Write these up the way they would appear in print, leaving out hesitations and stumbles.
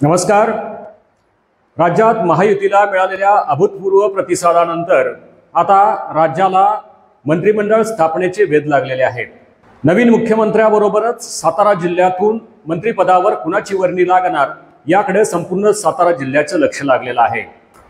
नमस्कार। राज्यात महायुतीला मिळालेल्या अभूतपूर्व प्रतिसादानंतर आता राज्याला मंत्रिमंडळ स्थापनेचे वेध लागलेले आहेत। नवीन मुख्यमंत्र्याबरोबरच सातारा जिल्ह्यातून मंत्रिपदावर कुणाची वर्णी लागणार याकडे संपूर्ण सातारा जिल्ह्याचं लक्ष लागलेलं आहे।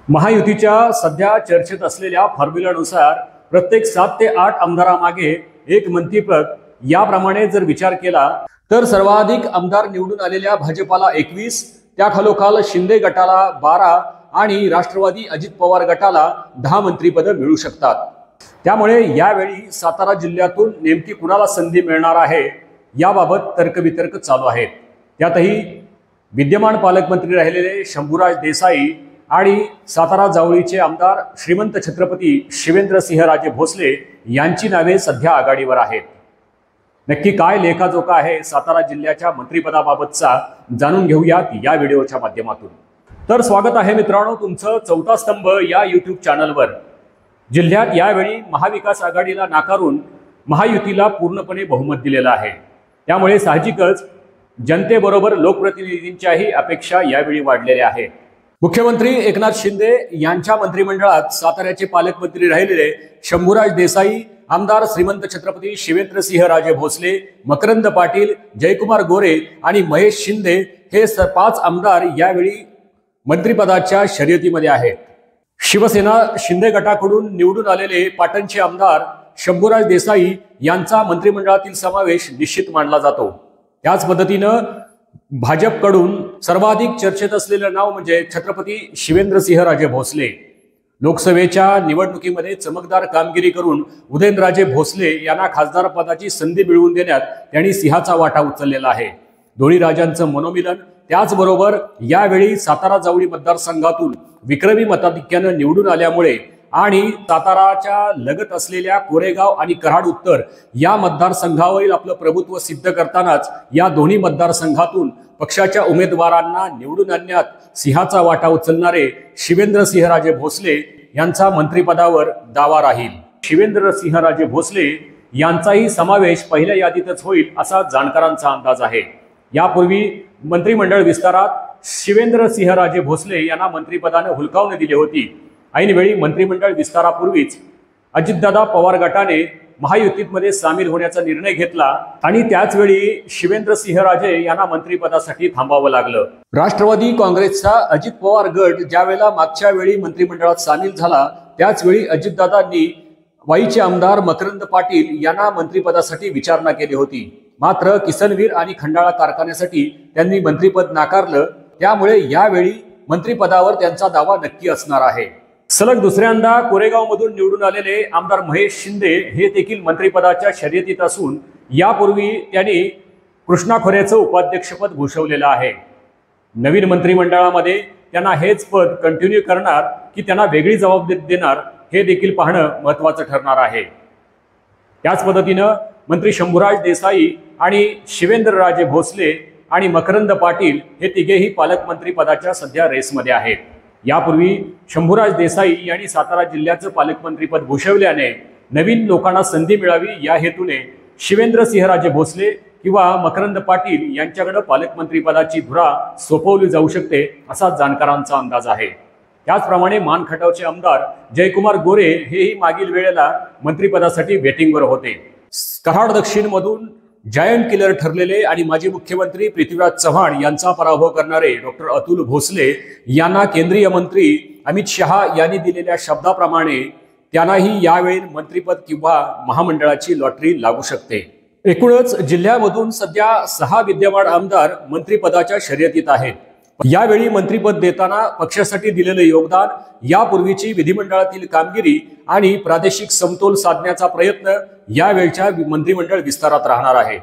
महायुतीच्या सध्या चर्चेत असलेल्या फॉर्म्युलानुसार प्रत्येक 7 ते 8 आमदारामागे एक मंत्रिपद याप्रमाणे जर विचार केला तर सर्वाधिक आमदार निवडून आलेल्या भाजपाला 21, त्याखालोखाल शिंदे गटाला 12 आणि राष्ट्रवादी अजित पवार गटाला 10 मंत्रिपदं मिळू शकतात। त्यामुळे यावेळी सातारा जिल्ह्यातून नेमकी कुणाला संधी मिळणार आहे याबाबत तर्कवितर्क चालू आहेत। त्यातही विद्यमान पालकमंत्री राहिलेले शंभूराज देसाई आणि सातारा जावळीचे आमदार श्रीमंत छत्रपती शिवेंद्रसिंहराजे भोसले यांची नावे सध्या आघाडीवर आहेत। नक्की काय लेखाजोखा आहे सातारा जिल्ह्याच्या मंत्रिपदाबाबतचा जाणून घेऊयात या व्हिडिओच्या माध्यमातून। तर स्वागत आहे मित्रांनो तुमचं चौथा स्तंभ या यूट्यूब चॅनलवर। जिल्ह्यात यावेळी महाविकास आघाडीला नाकारून महायुतीला पूर्णपणे बहुमत दिलेलं आहे। त्यामुळे साहजिकच जनतेबरोबर लोकप्रतिनिधींच्याही अपेक्षा यावेळी वाढलेल्या आहेत। मुख्यमंत्री एकनाथ शिंदे यांच्या मंत्रिमंडळात साताऱ्याचे पालकमंत्री राहिलेले शंभूराज देसाई, आमदार श्रीमंत छत्रपती शिवेंद्रसिंहराजे भोसले, मकरंद पाटील, जयकुमार गोरे आणि महेश शिंदे हे 5 आमदार यावेळी मंत्रिपदाच्या शर्यतीमध्ये आहेत। शिवसेना शिंदे गटाकडून निवडून आलेले पाटणचे आमदार शंभूराज देसाई यांचा मंत्रिमंडळातील समावेश निश्चित मानला जातो। त्याच पद्धतीनं भाजपकडून सर्वाधिक चर्चेत असलेलं नाव म्हणजे छत्रपती शिवेंद्रसिंहराजे भोसले। लोकसभेच्या निवडणुकीमध्ये चमकदार कामगिरी करून उदयनराजे भोसले यांना खासदार पदाची संधी मिळवून देण्यात त्यांनी सिंहाचा वाटा उचललेला आहे। दोन्ही राजांचं मनोमिलन, त्याचबरोबर यावेळी सातारा जावळी मतदारसंघातून विक्रमी मताधिक्यानं निवडून आल्यामुळे आणि साताराच्या लगत असलेल्या कोरेगाव आणि कराड उत्तर या मतदारसंघावरील आपलं प्रभुत्व सिद्ध करतानाच या दोन्ही मतदारसंघातून पक्षाच्या उमेदवारांना निवडून आणण्यात सिंहाचा वाटा उचलणारे शिवेंद्रसिंहराजे भोसले यांचा मंत्रिपदावर दावा राहील। शिवेंद्रसिंहराजे भोसले यांचाही समावेश पहिल्या यादीतच होईल असा जाणकारांचा अंदाज आहे। यापूर्वी मंत्रिमंडळ विस्तारात शिवेंद्रसिंहराजे भोसले यांना मंत्रिपदाने हुलकावणी दिली होती। ऐनवेळी मंत्रिमंडळ विस्तारापूर्वीच अजितदादा पवार गटाने महायुतीमध्ये सामील होण्याचा निर्णय घेतला आणि त्याच वेळी शिवेंद्रसिंहराजे यांना मंत्रिपदासाठी थांबावं लागलं। राष्ट्रवादी काँग्रेसचा अजित पवार गट ज्यावेळेला मागच्या वेळी मंत्रिमंडळात सामील झाला त्याच वेळी अजितदादांनी वाईचे आमदार मकरंद पाटील यांना मंत्रिपदासाठी विचारणा केली होती। मात्र किसनवीर आणि खंडाळा कारखान्यासाठी त्यांनी मंत्रिपद नाकारलं। त्यामुळे यावेळी मंत्रिपदावर त्यांचा दावा नक्की असणार आहे। सलग दुसऱ्यांदा कोरेगावमधून निवडून आलेले आमदार महेश शिंदे हे देखील मंत्रिपदाच्या शर्यतीत असून यापूर्वी त्यांनी कृष्णा खोऱ्याचं उपाध्यक्षपद भूषवलेलं आहे। नवीन मंत्रिमंडळामध्ये त्यांना हेच पद कंटिन्यू करणार की त्यांना वेगळी जबाबदारी देणार हे देखील पाहणं महत्त्वाचं ठरणार आहे। त्याच पद्धतीनं मंत्री शंभूराज देसाई आणि शिवेंद्रराजे भोसले आणि मकरंद पाटील हे तिघेही पालकमंत्री पदाच्या सध्या रेसमध्ये आहेत। यापूर्वी शंभूराज देसाई यांनी सातारा जिल्ह्याचं पालकमंत्रीपद भूषवल्याने नवीन लोकांना संधी मिळावी या हेतूने शिवेंद्रसिंहराजे भोसले किंवा मकरंद पाटील यांच्याकडे पालकमंत्रीपदाची धुरा सोपवली जाऊ शकते असा जाणकारांचा अंदाज आहे। त्याचप्रमाणे मानखटावचे आमदार जयकुमार गोरे हेही मागील वेळेला मंत्रिपदासाठी वेटिंगवर होते। कराड दक्षिण मधून जायंट किलर ठरलेले आणि माजी मुख्यमंत्री पृथ्वीराज चव्हाण यांचा पराभव करणारे डॉक्टर अतुल भोसले यांना केंद्रीय मंत्री अमित शहा यांनी दिलेल्या शब्दाप्रमाणे त्यांनाही यावेळी मंत्रिपद किंवा महामंडळाची लॉटरी लागू शकते। एकूणच जिल्ह्यामधून सध्या 6 विद्यमान आमदार मंत्रिपदाच्या शर्यतीत आहेत। यावेळी मंत्रिपद देताना पक्षासाठी दिलेले योगदान, यापूर्वीची विधिमंडळातील कामगिरी आणि प्रादेशिक समतोल साधण्याचा प्रयत्न यावेळच्या मंत्रिमंडळ विस्तारात राहणार आहे।